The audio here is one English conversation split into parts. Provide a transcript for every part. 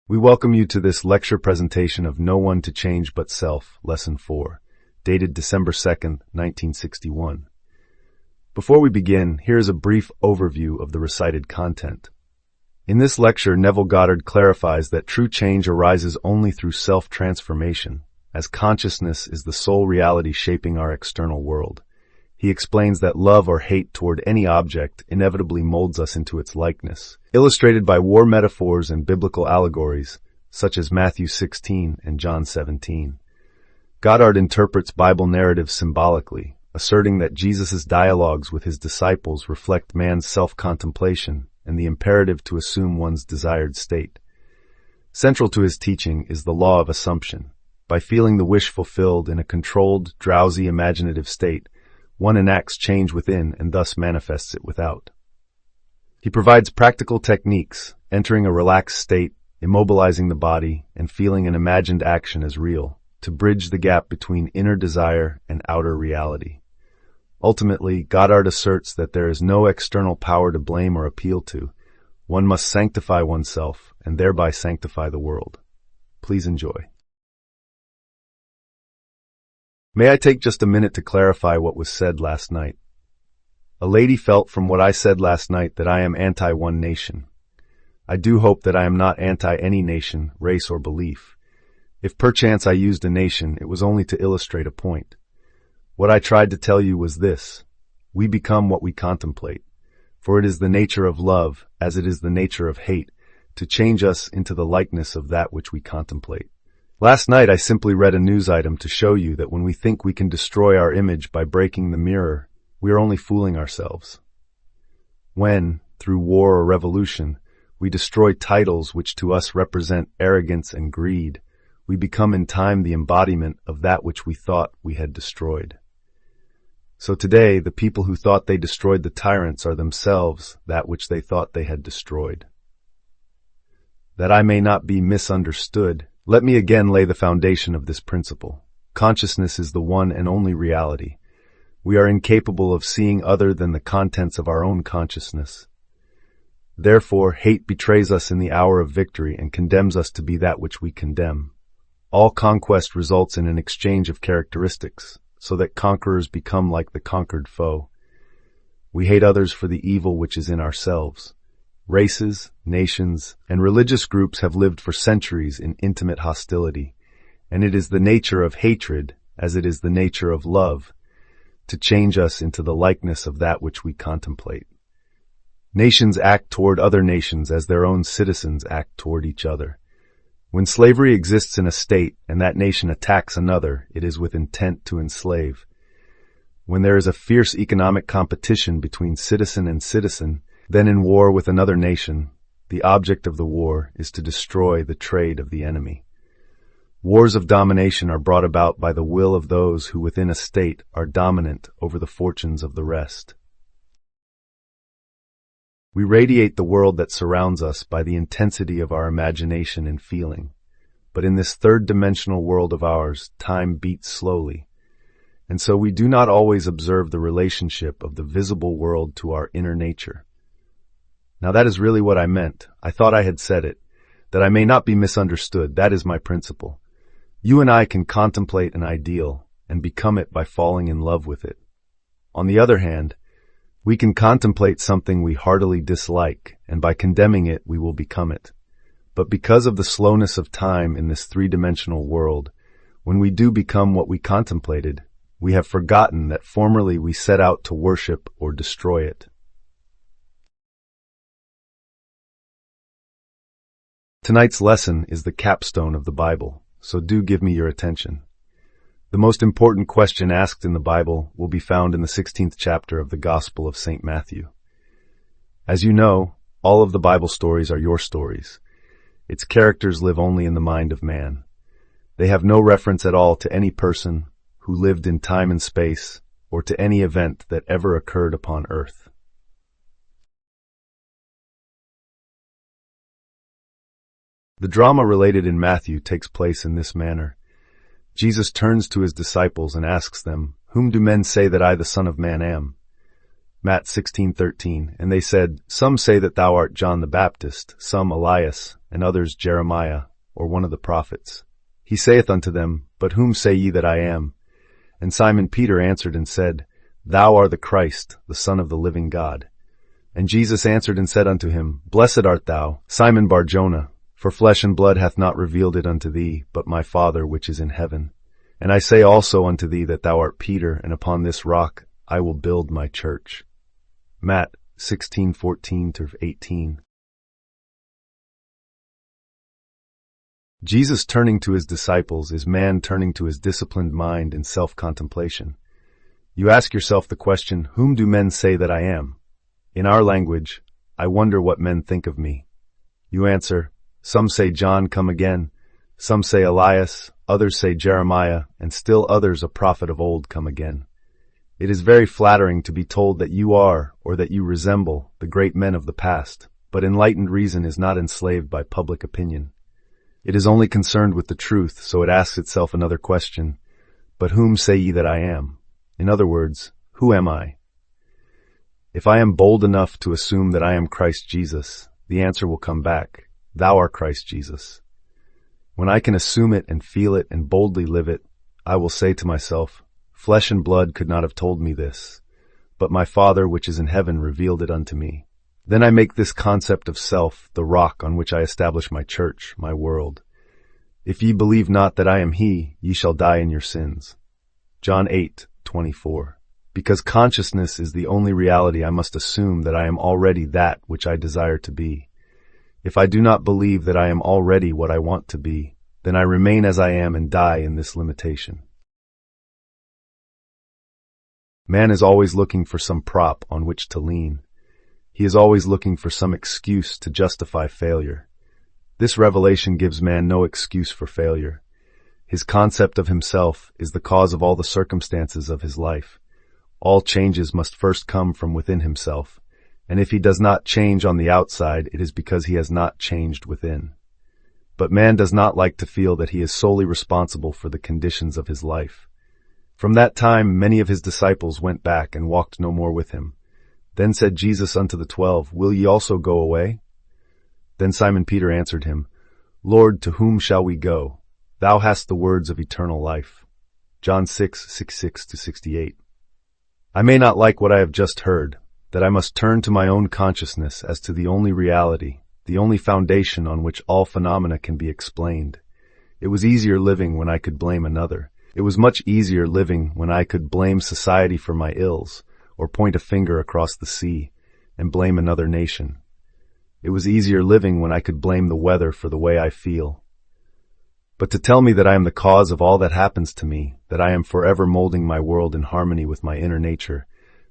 We welcome you to this lecture presentation of No One to Change But Self, Lesson 4, dated December 2nd, 1961. Before we begin, here is a brief overview of the recited content. In this lecture, Neville Goddard clarifies that true change arises only through self-transformation, as consciousness is the sole reality shaping our external world. He explains that love or hate toward any object inevitably molds us into its likeness, illustrated by war metaphors and biblical allegories, such as Matthew 16 and John 17. Goddard interprets Bible narratives symbolically, asserting that Jesus' dialogues with his disciples reflect man's self-contemplation and the imperative to assume one's desired state. Central to his teaching is the law of assumption. By feeling the wish fulfilled in a controlled, drowsy, imaginative state, one enacts change within and thus manifests it without. He provides practical techniques, entering a relaxed state, immobilizing the body, and feeling an imagined action as real, to bridge the gap between inner desire and outer reality. Ultimately, Goddard asserts that there is no external power to blame or appeal to. One must sanctify oneself and thereby sanctify the world. Please enjoy. May I take just a minute to clarify what was said last night? A lady felt from what I said last night that I am anti-one nation. I do hope that I am not anti any nation, race, or belief. If perchance I used a nation, it was only to illustrate a point. What I tried to tell you was this: we become what we contemplate. For it is the nature of love, as it is the nature of hate, to change us into the likeness of that which we contemplate. Last night I simply read a news item to show you that when we think we can destroy our image by breaking the mirror, we are only fooling ourselves. When, through war or revolution, we destroy titles which to us represent arrogance and greed, we become in time the embodiment of that which we thought we had destroyed. So today, the people who thought they destroyed the tyrants are themselves that which they thought they had destroyed. That I may not be misunderstood, let me again lay the foundation of this principle. Consciousness is the one and only reality. We are incapable of seeing other than the contents of our own consciousness. Therefore, hate betrays us in the hour of victory and condemns us to be that which we condemn. All conquest results in an exchange of characteristics, so that conquerors become like the conquered foe. We hate others for the evil which is in ourselves. Races, nations, and religious groups have lived for centuries in intimate hostility, and it is the nature of hatred, as it is the nature of love, to change us into the likeness of that which we contemplate. Nations act toward other nations as their own citizens act toward each other. When slavery exists in a state and that nation attacks another, it is with intent to enslave. When there is a fierce economic competition between citizen and citizen, then in war with another nation, the object of the war is to destroy the trade of the enemy. Wars of domination are brought about by the will of those who within a state are dominant over the fortunes of the rest. We radiate the world that surrounds us by the intensity of our imagination and feeling. But in this third-dimensional world of ours, time beats slowly. And so we do not always observe the relationship of the visible world to our inner nature. Now that is really what I meant. I thought I had said it. That I may not be misunderstood, that is my principle. You and I can contemplate an ideal and become it by falling in love with it. On the other hand, we can contemplate something we heartily dislike, and by condemning it, we will become it. But because of the slowness of time in this three-dimensional world, when we do become what we contemplated, we have forgotten that formerly we set out to worship or destroy it. Tonight's lesson is the capstone of the Bible, so do give me your attention. The most important question asked in the Bible will be found in the 16th chapter of the Gospel of St. Matthew. As you know, all of the Bible stories are your stories. Its characters live only in the mind of man. They have no reference at all to any person who lived in time and space or to any event that ever occurred upon earth. The drama related in Matthew takes place in this manner. Jesus turns to his disciples and asks them, "Whom do men say that I, the Son of Man, am?" Matt 16:13, and they said, Some say that thou art John the Baptist, some Elias, and others Jeremiah, or one of the prophets. He saith unto them, But whom say ye that I am? And Simon Peter answered and said, Thou art the Christ, the Son of the living God. And Jesus answered and said unto him, Blessed art thou, Simon Bar-Jonah, for flesh and blood hath not revealed it unto thee, but my Father which is in heaven. And I say also unto thee that thou art Peter, and upon this rock I will build my church. Matt 16:14-18. Jesus turning to his disciples is man turning to his disciplined mind in self-contemplation. You ask yourself the question, whom do men say that I am? In our language, I wonder what men think of me. You answer, some say John come again, some say Elias, others say Jeremiah, and still others a prophet of old come again. It is very flattering to be told that you are, or that you resemble, the great men of the past, but enlightened reason is not enslaved by public opinion. It is only concerned with the truth, so it asks itself another question, but whom say ye that I am? In other words, who am I? If I am bold enough to assume that I am Christ Jesus, the answer will come back, thou art Christ Jesus. When I can assume it and feel it and boldly live it, I will say to myself, flesh and blood could not have told me this, but my Father which is in heaven revealed it unto me. Then I make this concept of self the rock on which I establish my church, my world. If ye believe not that I am he, ye shall die in your sins. John 8:24. Because consciousness is the only reality, I must assume that I am already that which I desire to be. If I do not believe that I am already what I want to be, then I remain as I am and die in this limitation. Man is always looking for some prop on which to lean. He is always looking for some excuse to justify failure. This revelation gives man no excuse for failure. His concept of himself is the cause of all the circumstances of his life. All changes must first come from within himself, and if he does not change on the outside, it is because he has not changed within. But man does not like to feel that he is solely responsible for the conditions of his life. From that time many of his disciples went back and walked no more with him. Then said Jesus unto the 12, Will ye also go away? Then Simon Peter answered him, Lord, to whom shall we go? Thou hast the words of eternal life. John 6:66-68. I may not like what I have just heard, that I must turn to my own consciousness as to the only reality, the only foundation on which all phenomena can be explained. It was easier living when I could blame another. It was much easier living when I could blame society for my ills, or point a finger across the sea and blame another nation. It was easier living when I could blame the weather for the way I feel. But to tell me that I am the cause of all that happens to me, that I am forever molding my world in harmony with my inner nature,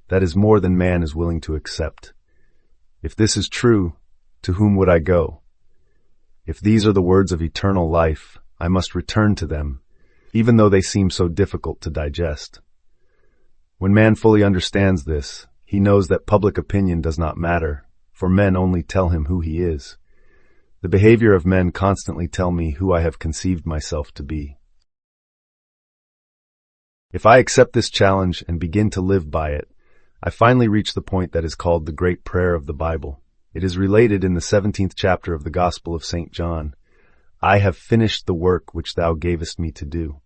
that is more than man is willing to accept. If this is true, to whom would I go? If these are the words of eternal life, I must return to them, even though they seem so difficult to digest. When man fully understands this, he knows that public opinion does not matter, for men only tell him who he is. The behavior of men constantly tell me who I have conceived myself to be. If I accept this challenge and begin to live by it, I finally reach the point that is called the Great Prayer of the Bible. It is related in the 17th chapter of the Gospel of St. John. I have finished the work which thou gavest me to do.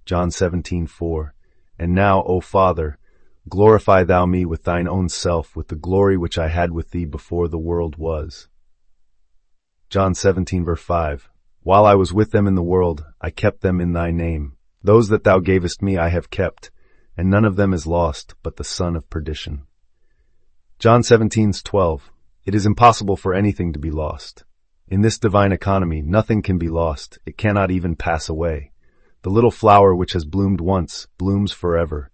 John 17:4. And now, O Father, glorify thou me with thine own self, with the glory which I had with thee before the world was. John 17:5. While I was with them in the world, I kept them in thy name. Those that thou gavest me I have kept, and none of them is lost, but the son of perdition. John 17:12. It is impossible for anything to be lost. In this divine economy, nothing can be lost. It cannot even pass away. The little flower which has bloomed once blooms forever.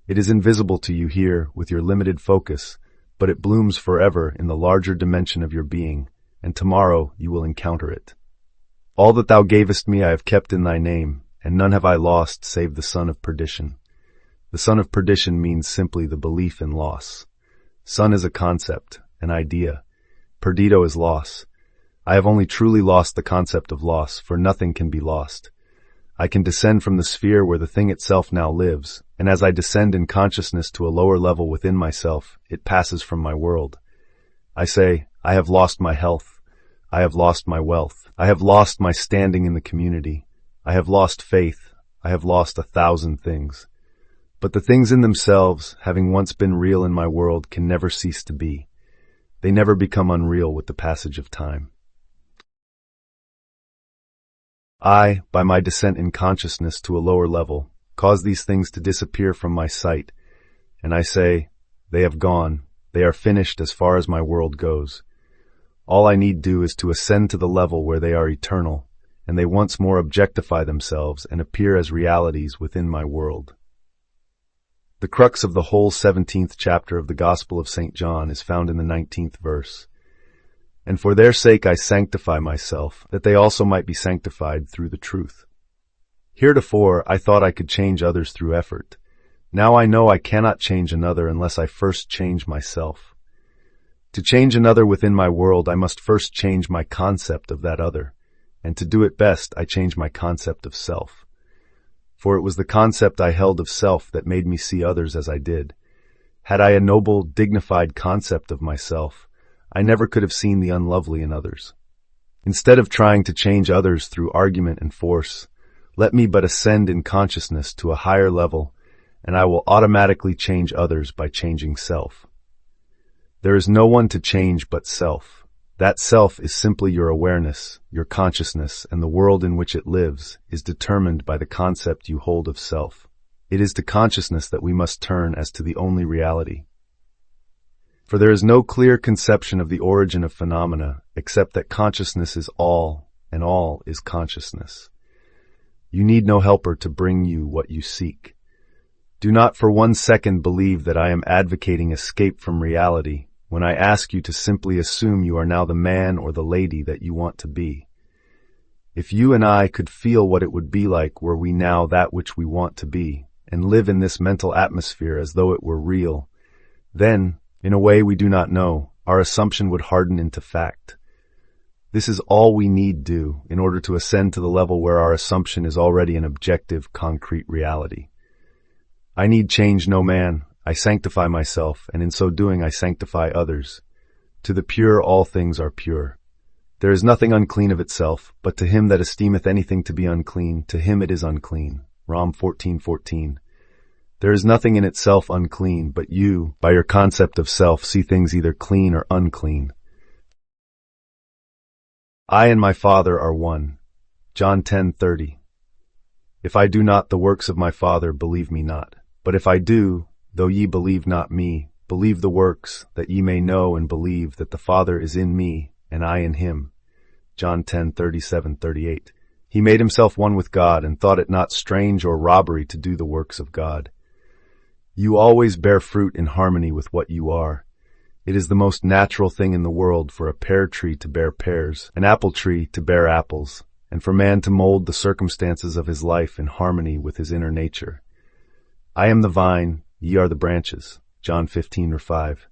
It is invisible to you here with your limited focus, but it blooms forever in the larger dimension of your being, and tomorrow you will encounter it. All that thou gavest me I have kept in thy name, and none have I lost save the son of perdition. The son of perdition means simply the belief in loss. Son is a concept, an idea. Perdido is loss. I have only truly lost the concept of loss, for nothing can be lost. I can descend from the sphere where the thing itself now lives, and as I descend in consciousness to a lower level within myself, it passes from my world. I say, I have lost my health. I have lost my wealth. I have lost my standing in the community. I have lost faith. I have lost 1,000 things. But the things in themselves, having once been real in my world, can never cease to be. They never become unreal with the passage of time. I, by my descent in consciousness to a lower level, cause these things to disappear from my sight, and I say, they have gone, they are finished as far as my world goes. All I need do is to ascend to the level where they are eternal, and they once more objectify themselves and appear as realities within my world. The crux of the whole 17th chapter of the Gospel of St. John is found in the 19th verse. And for their sake I sanctify myself, that they also might be sanctified through the truth. Heretofore I thought I could change others through effort. Now I know I cannot change another unless I first change myself. To change another within my world, I must first change my concept of that other, and to do it best, I change my concept of self. For it was the concept I held of self that made me see others as I did. Had I a noble, dignified concept of myself, I never could have seen the unlovely in others. Instead of trying to change others through argument and force, let me but ascend in consciousness to a higher level, and I will automatically change others by changing self. There is no one to change but self. That self is simply your awareness, your consciousness, and the world in which it lives is determined by the concept you hold of self. It is to consciousness that we must turn as to the only reality. For there is no clear conception of the origin of phenomena except that consciousness is all, and all is consciousness. You need no helper to bring you what you seek. Do not for 1 second believe that I am advocating escape from reality when I ask you to simply assume you are now the man or the lady that you want to be. If you and I could feel what it would be like were we now that which we want to be, and live in this mental atmosphere as though it were real, then, in a way we do not know, our assumption would harden into fact. This is all we need do in order to ascend to the level where our assumption is already an objective, concrete reality. I need change no man. I sanctify myself, and in so doing I sanctify others. To the pure all things are pure. There is nothing unclean of itself, but to him that esteemeth anything to be unclean, to him it is unclean. Rom 14:14. There is nothing in itself unclean, but you, by your concept of self, see things either clean or unclean. I and my Father are one. John 10:30. If I do not the works of my Father, believe me not. But if I do, though ye believe not me, believe the works, that ye may know and believe that the Father is in me, and I in him. John 10:37-38. He made himself one with God, and thought it not strange or robbery to do the works of God. You always bear fruit in harmony with what you are. It is the most natural thing in the world for a pear tree to bear pears, an apple tree to bear apples, and for man to mold the circumstances of his life in harmony with his inner nature. I am the vine, ye are the branches. John 15:5.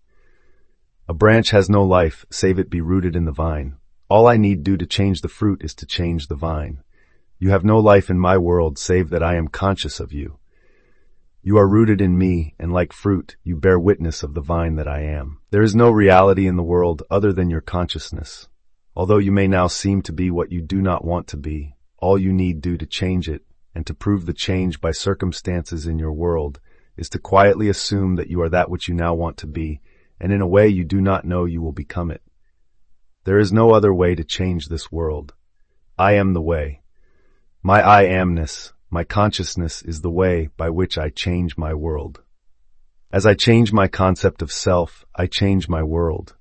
A branch has no life, save it be rooted in the vine. All I need do to change the fruit is to change the vine. You have no life in my world, save that I am conscious of you. You are rooted in me, and like fruit, you bear witness of the vine that I am. There is no reality in the world other than your consciousness. Although you may now seem to be what you do not want to be, all you need do to change it, and to prove the change by circumstances in your world, is to quietly assume that you are that which you now want to be, and in a way you do not know you will become it. There is no other way to change this world. I am the way. My I amness, my consciousness is the way by which I change my world. As I change my concept of self, I change my world.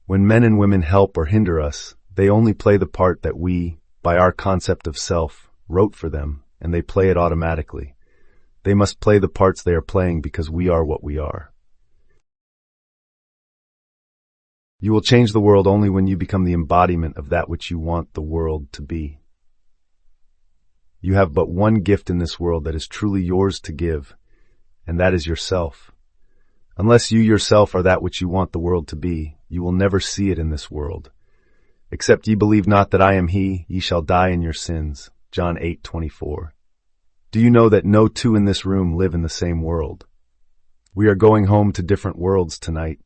When men and women help or hinder us, they only play the part that we, by our concept of self, wrote for them, and they play it automatically. They must play the parts they are playing because we are what we are. You will change the world only when you become the embodiment of that which you want the world to be. You have but one gift in this world that is truly yours to give, and that is yourself. Unless you yourself are that which you want the world to be, you will never see it in this world. Except ye believe not that I am he, ye shall die in your sins. John 8:24. Do you know that no two in this room live in the same world? We are going home to different worlds tonight.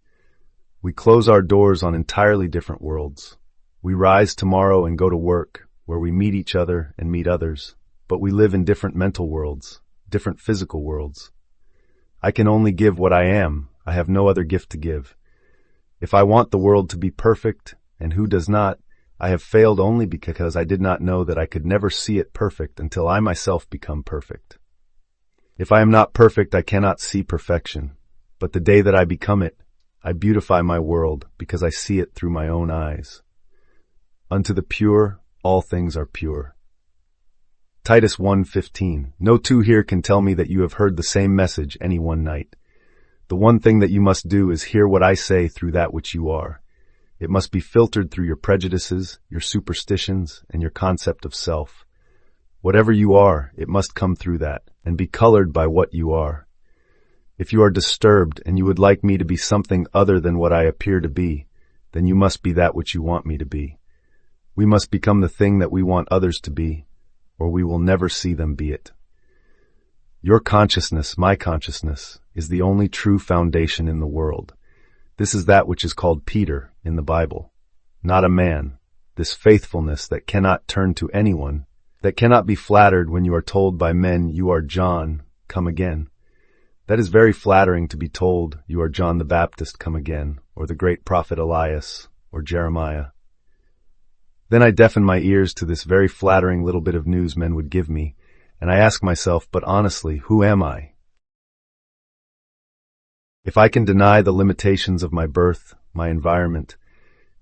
We close our doors on entirely different worlds. We rise tomorrow and go to work, where we meet each other and meet others, but we live in different mental worlds, different physical worlds. I can only give what I am. I have no other gift to give. If I want the world to be perfect, and who does not, I have failed only because I did not know that I could never see it perfect until I myself become perfect. If I am not perfect, I cannot see perfection. But the day that I become it, I beautify my world because I see it through my own eyes. Unto the pure, all things are pure. Titus 1:15. No two here can tell me that you have heard the same message any one night. The one thing that you must do is hear what I say through that which you are. It must be filtered through your prejudices, your superstitions, and your concept of self. Whatever you are, it must come through that, and be colored by what you are. If you are disturbed and you would like me to be something other than what I appear to be, then you must be that which you want me to be. We must become the thing that we want others to be, or we will never see them be it. Your consciousness, my consciousness, is the only true foundation in the world. This is that which is called Peter in the Bible, not a man, this faithfulness that cannot turn to anyone, that cannot be flattered when you are told by men you are John, come again. That is very flattering to be told you are John the Baptist, come again, or the great prophet Elias, or Jeremiah. Then I deafen my ears to this very flattering little bit of news men would give me, and I ask myself, but honestly, who am I? If I can deny the limitations of my birth, my environment,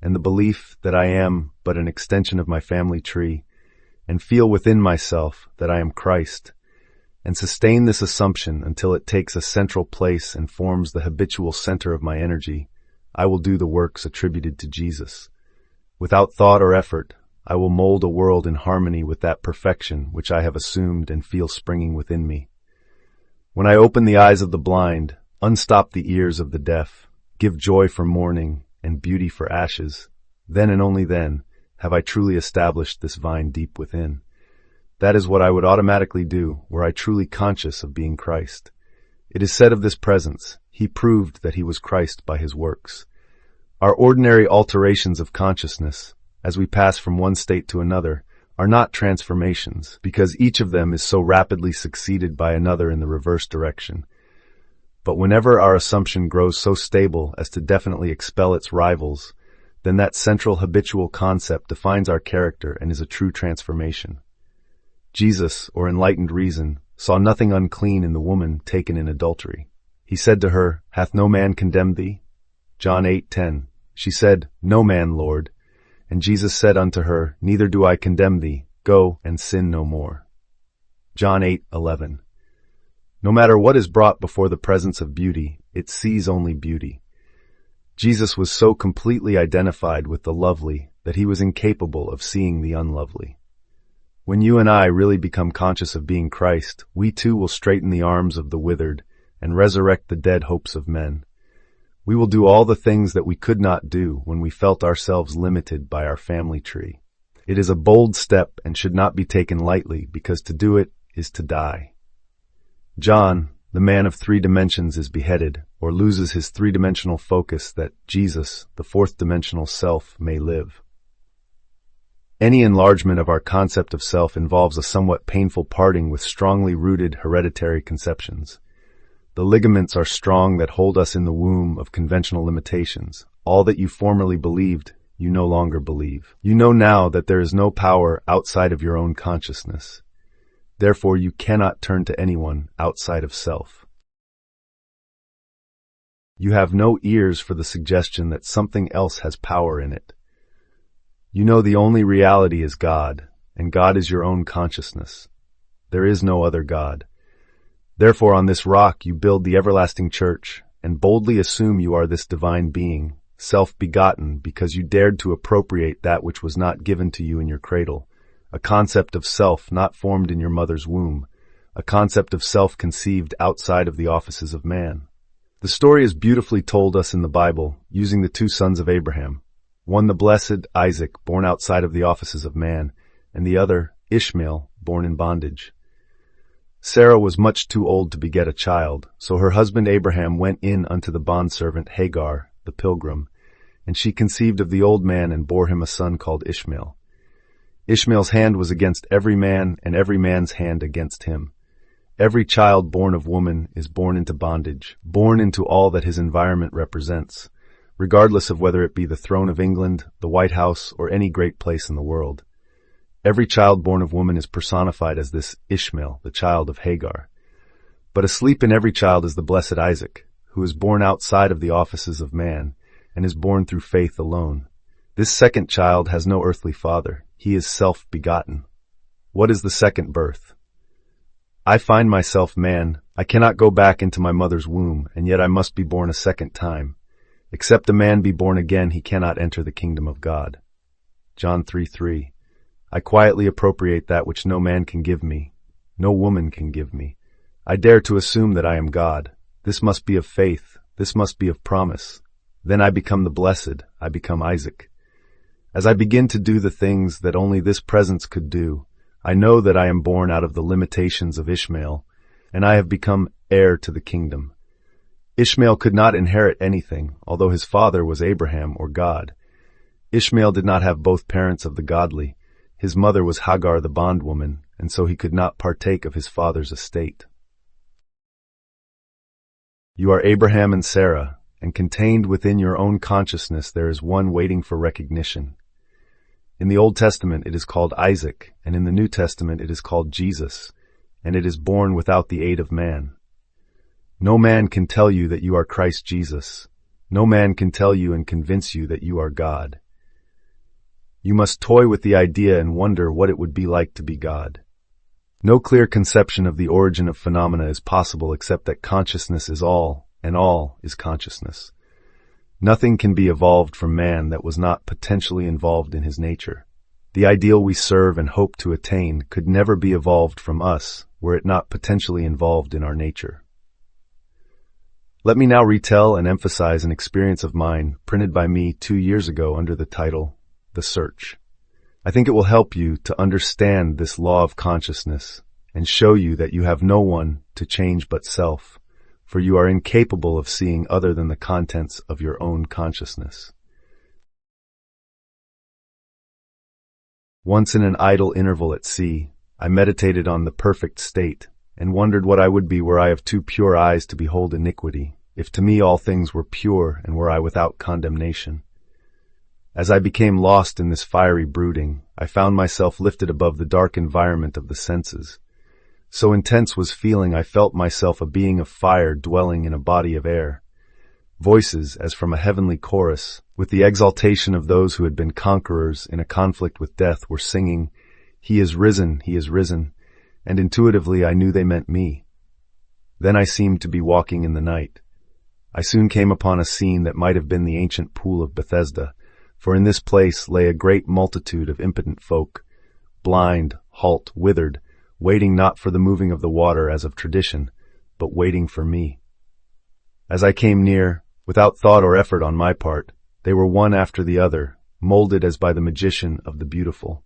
and the belief that I am but an extension of my family tree, and feel within myself that I am Christ, and sustain this assumption until it takes a central place and forms the habitual center of my energy, I will do the works attributed to Jesus. Without thought or effort, I will mold a world in harmony with that perfection which I have assumed and feel springing within me. When I open the eyes of the blind, unstop the ears of the deaf, give joy for mourning and beauty for ashes, then and only then have I truly established this vine deep within. That is what I would automatically do were I truly conscious of being Christ. It is said of this presence, he proved that he was Christ by his works. Our ordinary alterations of consciousness, as we pass from one state to another, are not transformations, because each of them is so rapidly succeeded by another in the reverse direction. But whenever our assumption grows so stable as to definitely expel its rivals, then that central habitual concept defines our character and is a true transformation. Jesus, or enlightened reason, saw nothing unclean in the woman taken in adultery. He said to her, "Hath no man condemned thee?" John 8:10. She said, "No man, Lord." And Jesus said unto her, "Neither do I condemn thee. Go and sin no more." John 8:11. No matter what is brought before the presence of beauty, it sees only beauty. Jesus was so completely identified with the lovely that he was incapable of seeing the unlovely. When you and I really become conscious of being Christ, we too will straighten the arms of the withered and resurrect the dead hopes of men. We will do all the things that we could not do when we felt ourselves limited by our family tree. It is a bold step and should not be taken lightly, because to do it is to die. John, the man of 3 dimensions, is beheaded, or loses his 3-dimensional focus that Jesus, the 4th-dimensional self, may live. Any enlargement of our concept of self involves a somewhat painful parting with strongly rooted hereditary conceptions. The ligaments are strong that hold us in the womb of conventional limitations. All that you formerly believed, you no longer believe. You know now that there is no power outside of your own consciousness. Therefore, you cannot turn to anyone outside of self. You have no ears for the suggestion that something else has power in it. You know the only reality is God, and God is your own consciousness. There is no other God. Therefore, on this rock you build the everlasting church, and boldly assume you are this divine being, self-begotten, because you dared to appropriate that which was not given to you in your cradle. A concept of self not formed in your mother's womb, a concept of self conceived outside of the offices of man. The story is beautifully told us in the Bible, using the 2 sons of Abraham, one the blessed Isaac, born outside of the offices of man, and the other Ishmael, born in bondage. Sarah was much too old to beget a child, so her husband Abraham went in unto the bondservant Hagar, the pilgrim, and she conceived of the old man and bore him a son called Ishmael. Ishmael's hand was against every man, and every man's hand against him. Every child born of woman is born into bondage, born into all that his environment represents, regardless of whether it be the throne of England, the White House, or any great place in the world. Every child born of woman is personified as this Ishmael, the child of Hagar. But asleep in every child is the blessed Isaac, who is born outside of the offices of man, and is born through faith alone. This second child has no earthly father. He is self-begotten. What is the second birth? I find myself man. I cannot go back into my mother's womb, and yet I must be born a second time. Except a man be born again, he cannot enter the kingdom of God. John 3:3. I quietly appropriate that which no man can give me, no woman can give me. I dare to assume that I am God. This must be of faith. This must be of promise. Then I become the blessed. I become Isaac. As I begin to do the things that only this presence could do, I know that I am born out of the limitations of Ishmael, and I have become heir to the kingdom. Ishmael could not inherit anything, although his father was Abraham or God. Ishmael did not have both parents of the godly. His mother was Hagar the bondwoman, and so he could not partake of his father's estate. You are Abraham and Sarah, and contained within your own consciousness there is one waiting for recognition. In the Old Testament it is called Isaac, and in the New Testament it is called Jesus, and it is born without the aid of man. No man can tell you that you are Christ Jesus. No man can tell you and convince you that you are God. You must toy with the idea and wonder what it would be like to be God. No clear conception of the origin of phenomena is possible except that consciousness is all, and all is consciousness. Nothing can be evolved from man that was not potentially involved in his nature. The ideal we serve and hope to attain could never be evolved from us were it not potentially involved in our nature. Let me now retell and emphasize an experience of mine printed by me 2 years ago under the title, The Search. I think it will help you to understand this law of consciousness and show you that you have no one to change but self, for you are incapable of seeing other than the contents of your own consciousness. Once in an idle interval at sea, I meditated on the perfect state and wondered what I would be were I of too pure eyes to behold iniquity, if to me all things were pure and were I without condemnation. As I became lost in this fiery brooding, I found myself lifted above the dark environment of the senses. So intense was feeling I felt myself a being of fire dwelling in a body of air. Voices, as from a heavenly chorus, with the exaltation of those who had been conquerors in a conflict with death, were singing, "He is risen, he is risen," and intuitively I knew they meant me. Then I seemed to be walking in the night. I soon came upon a scene that might have been the ancient pool of Bethesda, for in this place lay a great multitude of impotent folk, blind, halt, withered, waiting not for the moving of the water as of tradition, but waiting for me. As I came near, without thought or effort on my part, they were one after the other, molded as by the magician of the beautiful.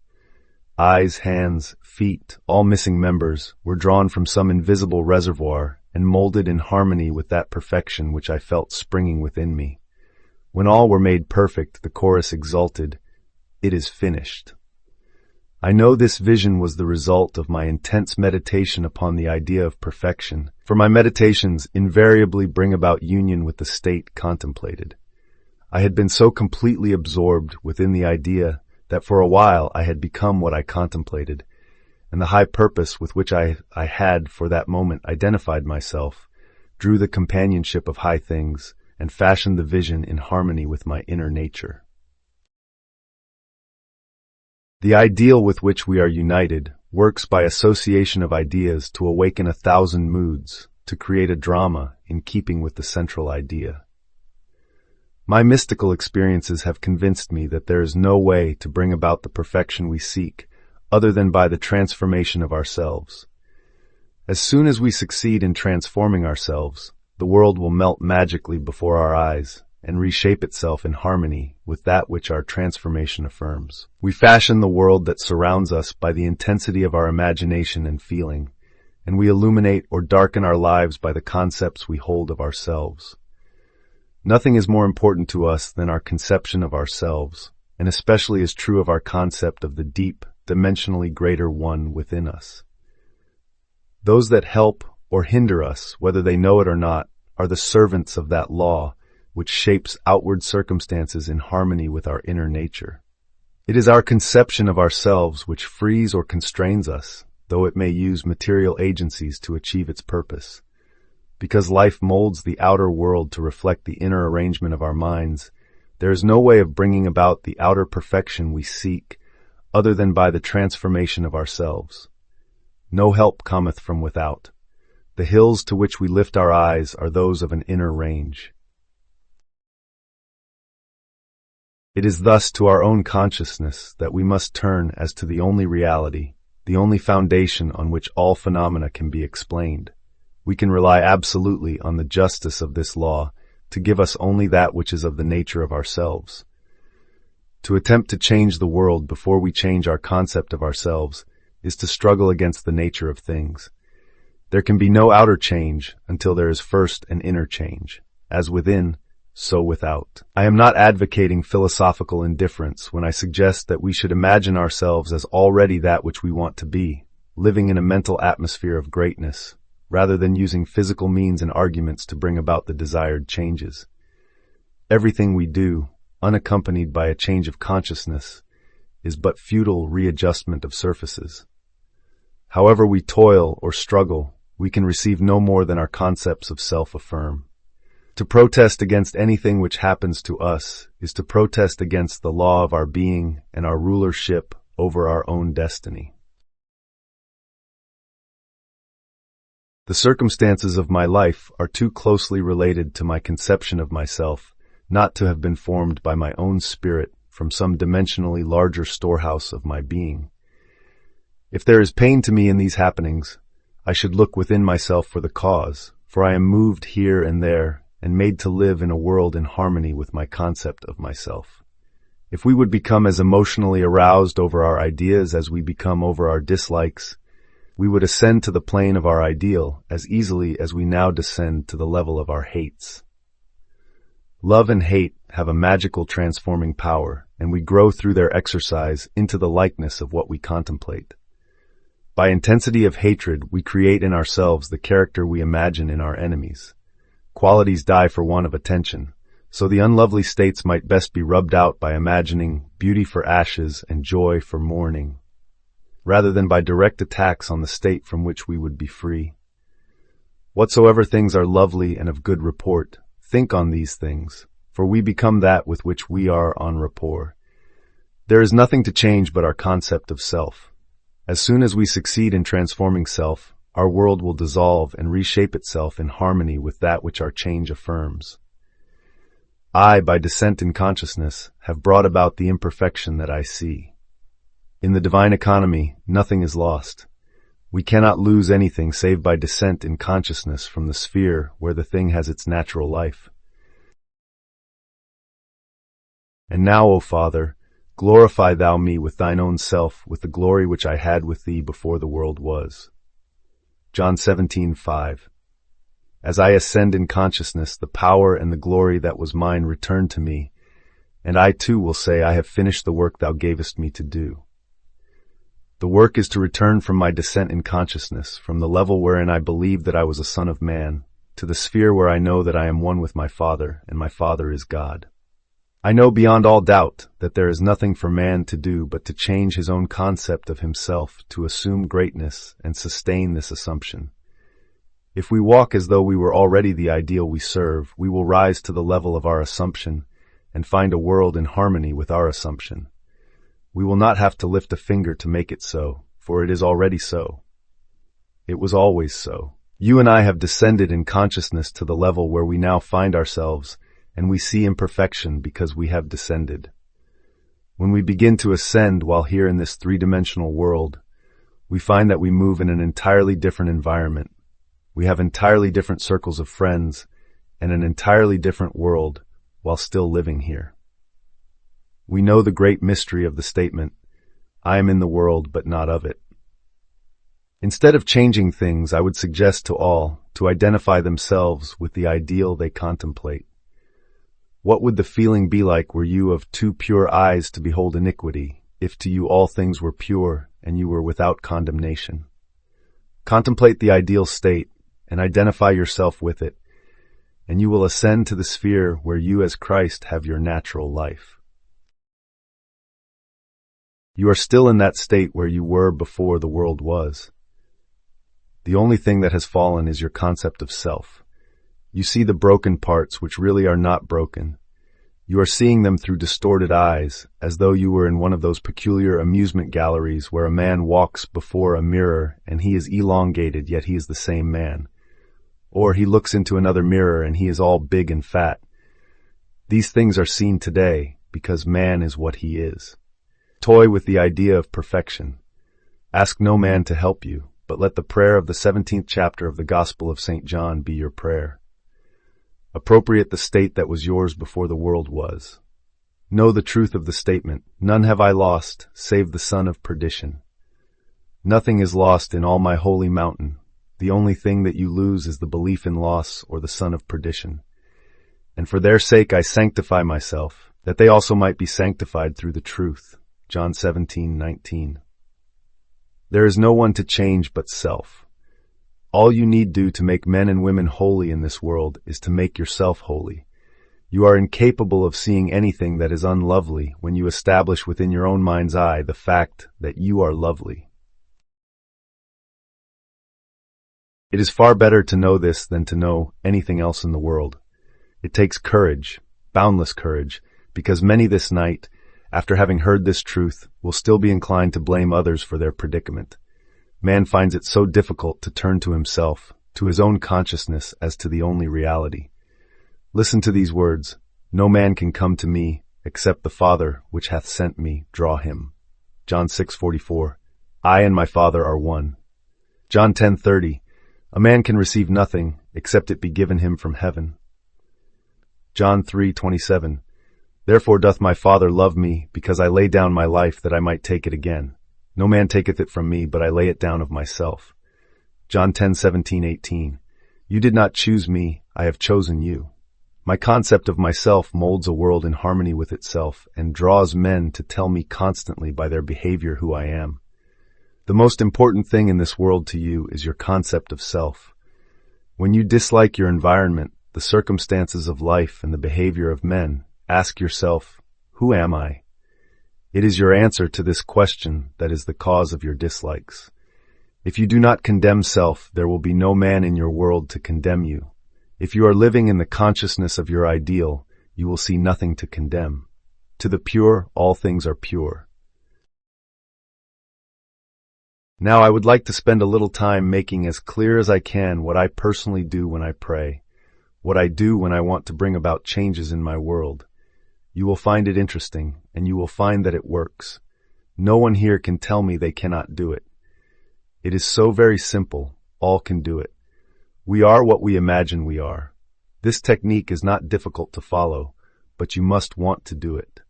Eyes, hands, feet, all missing members, were drawn from some invisible reservoir and molded in harmony with that perfection which I felt springing within me. When all were made perfect, the chorus exulted, "It is finished." I know this vision was the result of my intense meditation upon the idea of perfection, for my meditations invariably bring about union with the state contemplated. I had been so completely absorbed within the idea that for a while I had become what I contemplated, and the high purpose with which I had for that moment identified myself, drew the companionship of high things, and fashioned the vision in harmony with my inner nature. The ideal with which we are united works by association of ideas to awaken 1,000 moods, to create a drama in keeping with the central idea. My mystical experiences have convinced me that there is no way to bring about the perfection we seek other than by the transformation of ourselves. As soon as we succeed in transforming ourselves, the world will melt magically before our eyes and reshape itself in harmony with that which our transformation affirms. We fashion the world that surrounds us by the intensity of our imagination and feeling, and we illuminate or darken our lives by the concepts we hold of ourselves. Nothing is more important to us than our conception of ourselves, and especially is true of our concept of the deep, dimensionally greater one within us. Those that help or hinder us, whether they know it or not, are the servants of that law, which shapes outward circumstances in harmony with our inner nature. It is our conception of ourselves which frees or constrains us, though it may use material agencies to achieve its purpose. Because life molds the outer world to reflect the inner arrangement of our minds, there is no way of bringing about the outer perfection we seek other than by the transformation of ourselves. No help cometh from without. The hills to which we lift our eyes are those of an inner range. It is thus to our own consciousness that we must turn as to the only reality, the only foundation on which all phenomena can be explained. We can rely absolutely on the justice of this law to give us only that which is of the nature of ourselves. To attempt to change the world before we change our concept of ourselves is to struggle against the nature of things. There can be no outer change until there is first an inner change, as within, so without. I am not advocating philosophical indifference when I suggest that we should imagine ourselves as already that which we want to be, living in a mental atmosphere of greatness, rather than using physical means and arguments to bring about the desired changes. Everything we do, unaccompanied by a change of consciousness, is but futile readjustment of surfaces. However we toil or struggle, we can receive no more than our concepts of self affirm. To protest against anything which happens to us is to protest against the law of our being and our rulership over our own destiny. The circumstances of my life are too closely related to my conception of myself not to have been formed by my own spirit from some dimensionally larger storehouse of my being. If there is pain to me in these happenings, I should look within myself for the cause, for I am moved here and there and made to live in a world in harmony with my concept of myself. If we would become as emotionally aroused over our ideas as we become over our dislikes, we would ascend to the plane of our ideal as easily as we now descend to the level of our hates. Love and hate have a magical transforming power, and we grow through their exercise into the likeness of what we contemplate. By intensity of hatred, we create in ourselves the character we imagine in our enemies. Qualities die for want of attention, so the unlovely states might best be rubbed out by imagining beauty for ashes and joy for mourning, rather than by direct attacks on the state from which we would be free. Whatsoever things are lovely and of good report, think on these things, for we become that with which we are en rapport. There is nothing to change but our concept of self. As soon as we succeed in transforming self, our world will dissolve and reshape itself in harmony with that which our change affirms. I, by descent in consciousness, have brought about the imperfection that I see. In the divine economy, nothing is lost. We cannot lose anything save by descent in consciousness from the sphere where the thing has its natural life. And now, O Father, glorify thou me with thine own self with the glory which I had with thee before the world was. John 17:5. As I ascend in consciousness, the power and the glory that was mine return to me, and I too will say, I have finished the work thou gavest me to do. The work is to return from my descent in consciousness, from the level wherein I believed that I was a son of man, to the sphere where I know that I am one with my Father, and my Father is God. I know beyond all doubt that there is nothing for man to do but to change his own concept of himself to assume greatness and sustain this assumption. If we walk as though we were already the ideal we serve, we will rise to the level of our assumption and find a world in harmony with our assumption. We will not have to lift a finger to make it so, for it is already so. It was always so. You and I have descended in consciousness to the level where we now find ourselves, and we see imperfection because we have descended. When we begin to ascend while here in this three-dimensional world, we find that we move in an entirely different environment. We have entirely different circles of friends and an entirely different world while still living here. We know the great mystery of the statement, I am in the world but not of it. Instead of changing things, I would suggest to all to identify themselves with the ideal they contemplate. What would the feeling be like were you of too pure eyes to behold iniquity, if to you all things were pure and you were without condemnation? Contemplate the ideal state and identify yourself with it, and you will ascend to the sphere where you as Christ have your natural life. You are still in that state where you were before the world was. The only thing that has fallen is your concept of self. You see the broken parts which really are not broken. You are seeing them through distorted eyes, as though you were in one of those peculiar amusement galleries where a man walks before a mirror and he is elongated, yet he is the same man. Or he looks into another mirror and he is all big and fat. These things are seen today because man is what he is. Toy with the idea of perfection. Ask no man to help you, but let the prayer of the 17th chapter of the Gospel of St. John be your prayer. Appropriate the state that was yours before the world was. Know the truth of the statement, none have I lost, save the son of perdition. Nothing is lost in all my holy mountain. The only thing that you lose is the belief in loss or the son of perdition. And for their sake I sanctify myself, that they also might be sanctified through the truth. John 17:19. There is no one to change but self. All you need do to make men and women holy in this world is to make yourself holy. You are incapable of seeing anything that is unlovely when you establish within your own mind's eye the fact that you are lovely. It is far better to know this than to know anything else in the world. It takes courage, boundless courage, because many this night, after having heard this truth, will still be inclined to blame others for their predicament. Man finds it so difficult to turn to himself, to his own consciousness as to the only reality. Listen to these words, no man can come to me, except the Father which hath sent me draw him. John 6:44. I and my Father are one. John 10:30. A man can receive nothing except it be given him from heaven. John 3:27. Therefore doth my Father love me, because I lay down my life that I might take it again. No man taketh it from me, but I lay it down of myself. John 10:17-18. You did not choose me, I have chosen you. My concept of myself molds a world in harmony with itself and draws men to tell me constantly by their behavior who I am. The most important thing in this world to you is your concept of self. When you dislike your environment, the circumstances of life and the behavior of men, ask yourself, who am I? It is your answer to this question that is the cause of your dislikes. If you do not condemn self, there will be no man in your world to condemn you. If you are living in the consciousness of your ideal, you will see nothing to condemn. To the pure, all things are pure. Now I would like to spend a little time making as clear as I can what I personally do when I pray, what I do when I want to bring about changes in my world. You will find it interesting, and you will find that it works. No one here can tell me they cannot do it. It is so very simple, all can do it. We are what we imagine we are. This technique is not difficult to follow, but you must want to do it.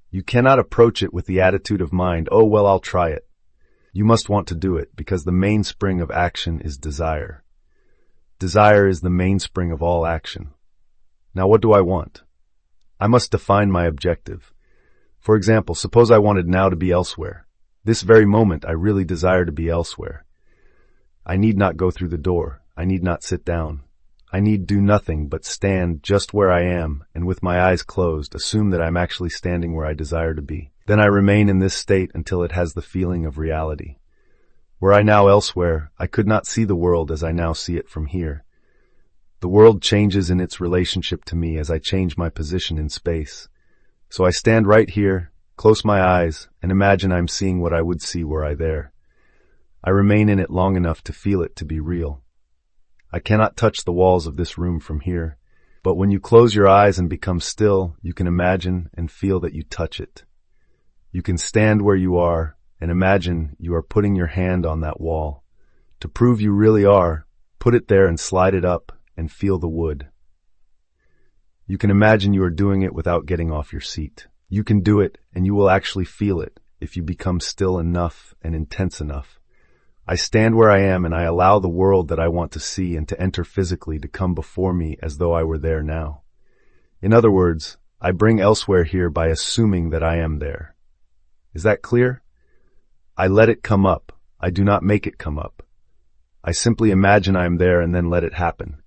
You cannot approach it with the attitude of mind, oh well, I'll try it. You must want to do it, because the mainspring of action is desire. Desire is the mainspring of all action. Now what do I want? I must define my objective. For example, suppose I wanted now to be elsewhere. This very moment I really desire to be elsewhere. I need not go through the door. I need not sit down. I need do nothing but stand just where I am, and with my eyes closed, assume that I'm actually standing where I desire to be. Then I remain in this state until it has the feeling of reality. Were I now elsewhere, I could not see the world as I now see it from here. The world changes in its relationship to me as I change my position in space. So I stand right here, close my eyes, and imagine I'm seeing what I would see were I there. I remain in it long enough to feel it to be real. I cannot touch the walls of this room from here, but when you close your eyes and become still, you can imagine and feel that you touch it. You can stand where you are and imagine you are putting your hand on that wall. To prove you really are, put it there and slide it up and feel the wood. You can imagine you are doing it without getting off your seat. You can do it, and you will actually feel it if you become still enough and intense enough. I stand where I am and I allow the world that I want to see and to enter physically to come before me as though I were there now. In other words, I bring elsewhere here by assuming that I am there. Is that clear? I let it come up. I do not make it come up. I simply imagine I am there and then let it happen.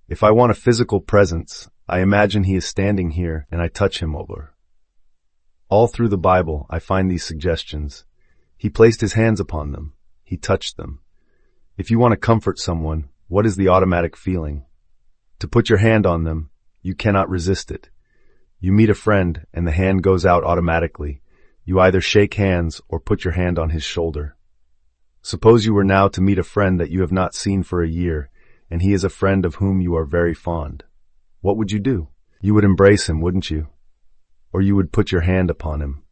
If I want a physical presence, I imagine he is standing here and I touch him over. All through the Bible, I find these suggestions. He placed his hands upon them. He touched them. If you want to comfort someone, what is the automatic feeling? To put your hand on them, you cannot resist it. You meet a friend and the hand goes out automatically. You either shake hands or put your hand on his shoulder. Suppose you were now to meet a friend that you have not seen for a year, and he is a friend of whom you are very fond. What would you do? You would embrace him, wouldn't you? Or you would put your hand upon him.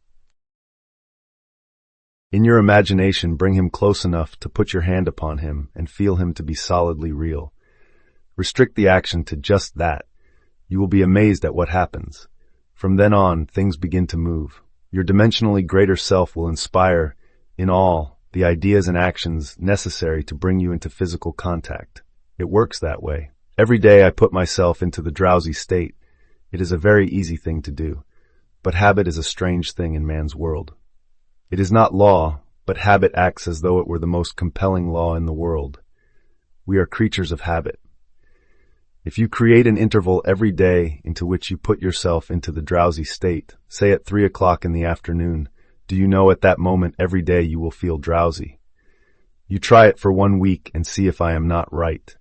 In your imagination, bring him close enough to put your hand upon him and feel him to be solidly real. Restrict the action to just that. You will be amazed at what happens. From then on, things begin to move. Your dimensionally greater self will inspire, in all, the ideas and actions necessary to bring you into physical contact. It works that way. Every day I put myself into the drowsy state. It is a very easy thing to do. But habit is a strange thing in man's world. It is not law, but habit acts as though it were the most compelling law in the world. We are creatures of habit. If you create an interval every day into which you put yourself into the drowsy state, say at 3 o'clock in the afternoon, do you know at that moment every day you will feel drowsy? You try it for 1 week and see if I am not right.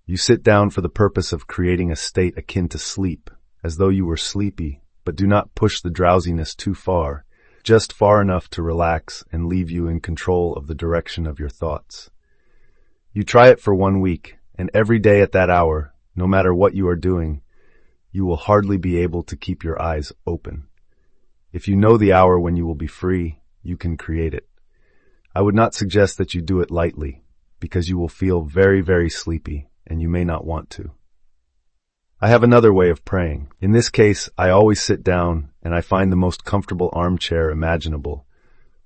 You sit down for the purpose of creating a state akin to sleep, as though you were sleepy, but do not push the drowsiness too far, just far enough to relax and leave you in control of the direction of your thoughts. You try it for 1 week, and every day at that hour, no matter what you are doing, you will hardly be able to keep your eyes open. If you know the hour when you will be free, you can create it. I would not suggest that you do it lightly, because you will feel very, very sleepy, and you may not want to. I have another way of praying. In this case, I always sit down and I find the most comfortable armchair imaginable,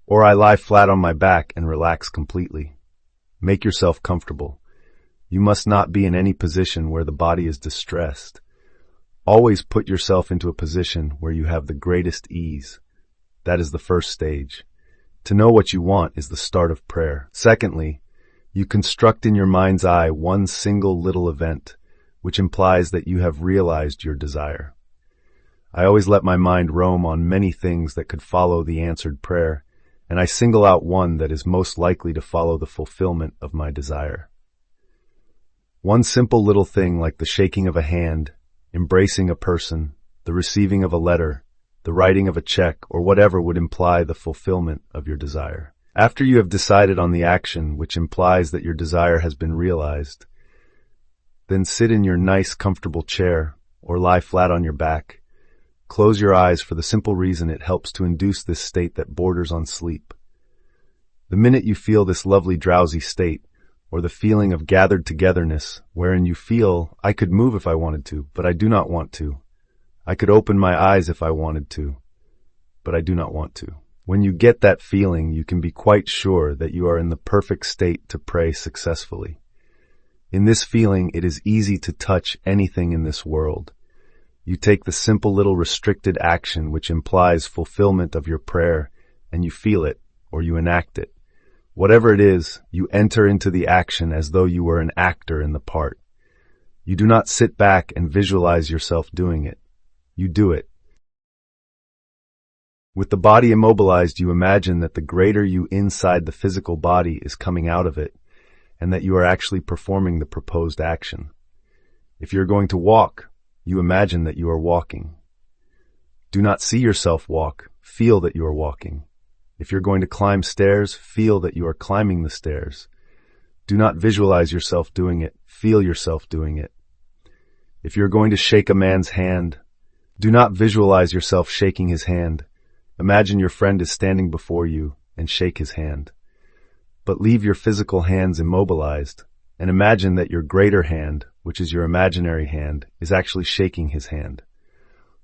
or I lie flat on my back and relax completely. Make yourself comfortable. You must not be in any position where the body is distressed. Always put yourself into a position where you have the greatest ease. That is the first stage. To know what you want is the start of prayer. Secondly, you construct in your mind's eye one single little event, which implies that you have realized your desire. I always let my mind roam on many things that could follow the answered prayer, and I single out one that is most likely to follow the fulfillment of my desire. One simple little thing like the shaking of a hand, embracing a person, the receiving of a letter, the writing of a check, or whatever would imply the fulfillment of your desire. After you have decided on the action which implies that your desire has been realized, then sit in your nice, comfortable chair or lie flat on your back. Close your eyes for the simple reason it helps to induce this state that borders on sleep. The minute you feel this lovely drowsy state, or the feeling of gathered togetherness, wherein you feel, I could move if I wanted to, but I do not want to. I could open my eyes if I wanted to, but I do not want to. When you get that feeling, you can be quite sure that you are in the perfect state to pray successfully. In this feeling, it is easy to touch anything in this world. You take the simple little restricted action which implies fulfillment of your prayer, and you feel it, or you enact it. Whatever it is, you enter into the action as though you were an actor in the part. You do not sit back and visualize yourself doing it. You do it. With the body immobilized, you imagine that the greater you inside the physical body is coming out of it, and that you are actually performing the proposed action. If you're going to walk, you imagine that you are walking. Do not see yourself walk, feel that you are walking. If you're going to climb stairs, feel that you are climbing the stairs. Do not visualize yourself doing it, feel yourself doing it. If you're going to shake a man's hand, do not visualize yourself shaking his hand. Imagine your friend is standing before you and shake his hand. But leave your physical hands immobilized and imagine that your greater hand, which is your imaginary hand, is actually shaking his hand.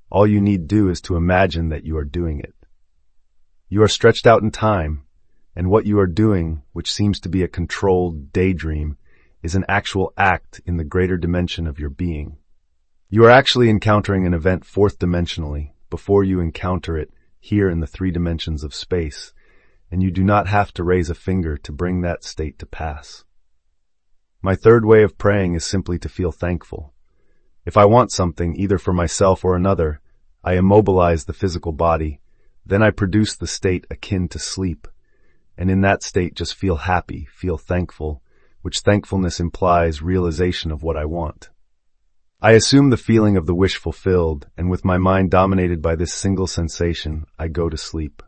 All you need do is to imagine that you are doing it. You are stretched out in time. And what you are doing, which seems to be a controlled daydream, is an actual act in the greater dimension of your being. You are actually encountering an event fourth dimensionally before you encounter it here in the 3 dimensions of space, and you do not have to raise a finger to bring that state to pass. My third way of praying is simply to feel thankful. If I want something, either for myself or another, I immobilize the physical body, then I produce the state akin to sleep, and in that state just feel happy, feel thankful, which thankfulness implies realization of what I want. I assume the feeling of the wish fulfilled, and with my mind dominated by this single sensation, I go to sleep.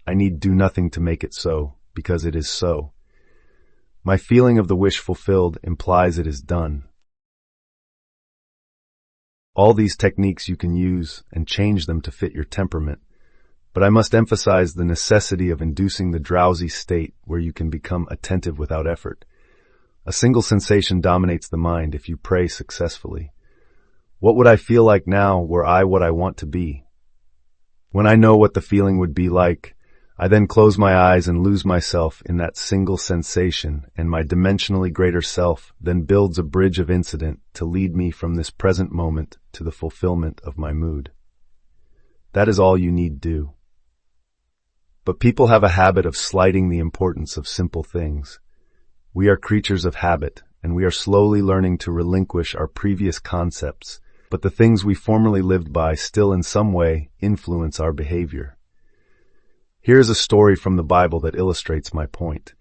I need do nothing to make it so, because it is so. My feeling of the wish fulfilled implies it is done. All these techniques you can use and change them to fit your temperament, but I must emphasize the necessity of inducing the drowsy state where you can become attentive without effort. A single sensation dominates the mind if you pray successfully. What would I feel like now were I what I want to be? When I know what the feeling would be like, I then close my eyes and lose myself in that single sensation, and my dimensionally greater self then builds a bridge of incident to lead me from this present moment to the fulfillment of my mood. That is all you need do. But people have a habit of slighting the importance of simple things. We are creatures of habit, and we are slowly learning to relinquish our previous concepts, but the things we formerly lived by still in some way influence our behavior. Here is a story from the Bible that illustrates my point.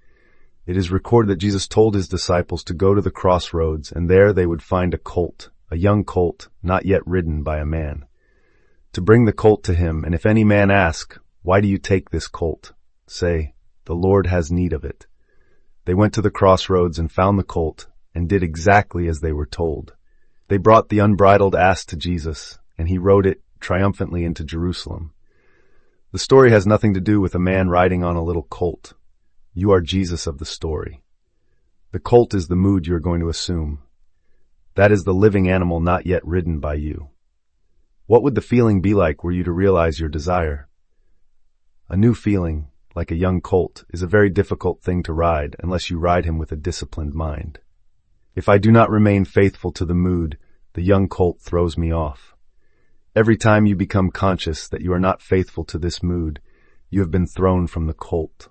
It is recorded that Jesus told his disciples to go to the crossroads, and there they would find a colt, a young colt, not yet ridden by a man. To bring the colt to him, and if any man ask, "Why do you take this colt?" say, "The Lord has need of it." They went to the crossroads and found the colt, and did exactly as they were told. They brought the unbridled ass to Jesus, and he rode it triumphantly into Jerusalem. The story has nothing to do with a man riding on a little colt. You are Jesus of the story. The colt is the mood you are going to assume. That is the living animal not yet ridden by you. What would the feeling be like were you to realize your desire? A new feeling, like a young colt, is a very difficult thing to ride unless you ride him with a disciplined mind. If I do not remain faithful to the mood, the young colt throws me off. Every time you become conscious that you are not faithful to this mood, you have been thrown from the colt.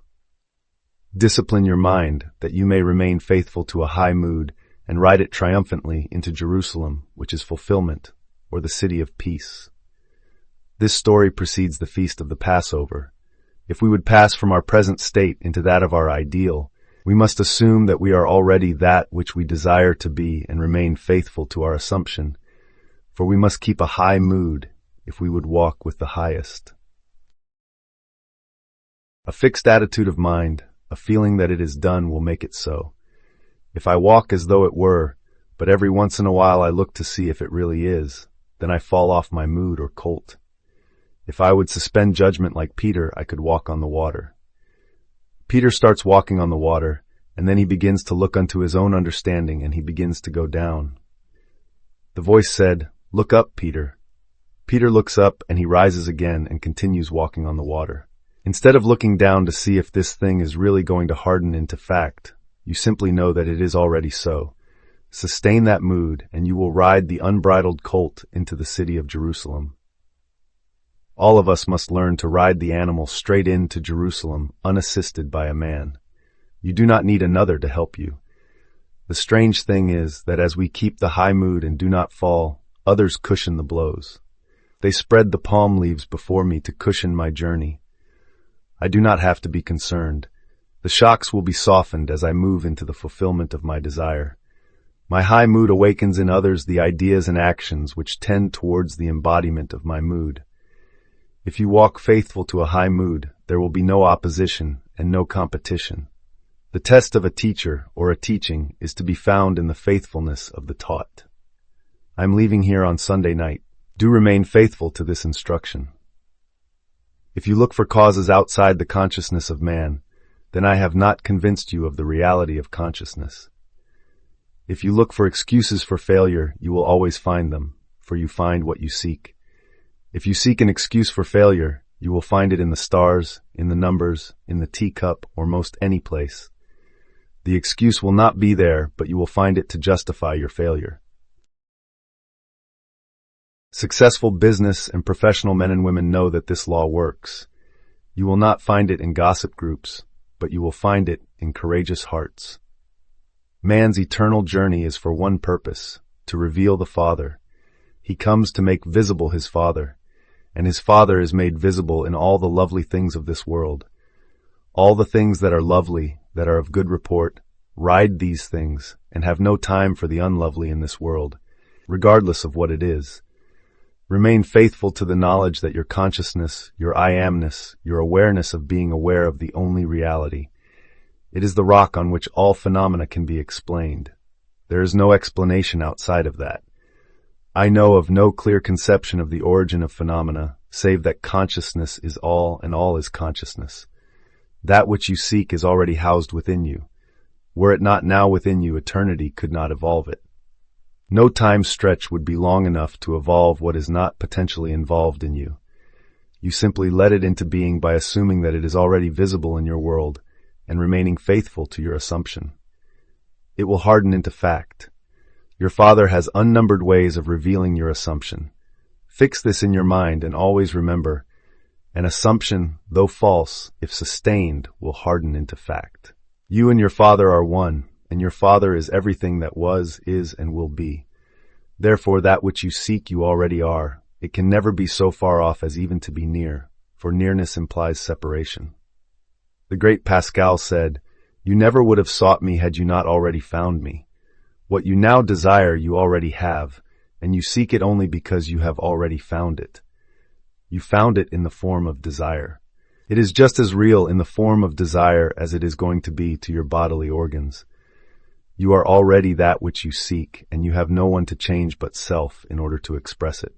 Discipline your mind that you may remain faithful to a high mood and ride it triumphantly into Jerusalem, which is fulfillment, or the city of peace. This story precedes the feast of the Passover. If we would pass from our present state into that of our ideal, we must assume that we are already that which we desire to be and remain faithful to our assumption, for we must keep a high mood if we would walk with the highest. A fixed attitude of mind, a feeling that it is done, will make it so. If I walk as though it were, but every once in a while I look to see if it really is, then I fall off my mood or colt. If I would suspend judgment like Peter, I could walk on the water. Peter starts walking on the water, and then he begins to look unto his own understanding, and he begins to go down. The voice said, "Look up, Peter." Peter looks up, and he rises again and continues walking on the water. Instead of looking down to see if this thing is really going to harden into fact, you simply know that it is already so. Sustain that mood, and you will ride the unbridled colt into the city of Jerusalem. All of us must learn to ride the animal straight into Jerusalem, unassisted by a man. You do not need another to help you. The strange thing is that as we keep the high mood and do not fall, others cushion the blows. They spread the palm leaves before me to cushion my journey. I do not have to be concerned. The shocks will be softened as I move into the fulfillment of my desire. My high mood awakens in others the ideas and actions which tend towards the embodiment of my mood. If you walk faithful to a high mood, there will be no opposition and no competition. The test of a teacher or a teaching is to be found in the faithfulness of the taught. I am leaving here on Sunday night. Do remain faithful to this instruction. If you look for causes outside the consciousness of man, then I have not convinced you of the reality of consciousness. If you look for excuses for failure, you will always find them, for you find what you seek. If you seek an excuse for failure, You will find it in the stars, in the numbers, in the teacup, or most any place. The excuse will not be there, but you will find it to justify your failure. Successful business and professional men and women know that this law works. You will not find it in gossip groups, but you will find it in courageous hearts. Man's eternal journey is for one purpose, to reveal the Father. He comes to make visible his Father, and his Father is made visible in all the lovely things of this world. All the things that are lovely, that are of good report, ride these things, and have no time for the unlovely in this world, regardless of what it is. Remain faithful to the knowledge that your consciousness, your I amness, your awareness of being aware of the only reality. It is the rock on which all phenomena can be explained. There is no explanation outside of that. I know of no clear conception of the origin of phenomena, save that consciousness is all and all is consciousness. That which you seek is already housed within you. Were it not now within you, eternity could not evolve it. No time stretch would be long enough to evolve what is not potentially involved in you. You simply let it into being by assuming that it is already visible in your world and remaining faithful to your assumption. It will harden into fact. Your Father has unnumbered ways of revealing your assumption. Fix this in your mind and always remember, an assumption, though false, if sustained, will harden into fact. You and your Father are one, and your Father is everything that was, is, and will be. Therefore, that which you seek you already are. It can never be so far off as even to be near, for nearness implies separation. The great Pascal said, "You never would have sought me had you not already found me. What you now desire you already have, and you seek it only because you have already found it. You found it in the form of desire. It is just as real in the form of desire as it is going to be to your bodily organs. You are already that which you seek, and you have no one to change but self in order to express it.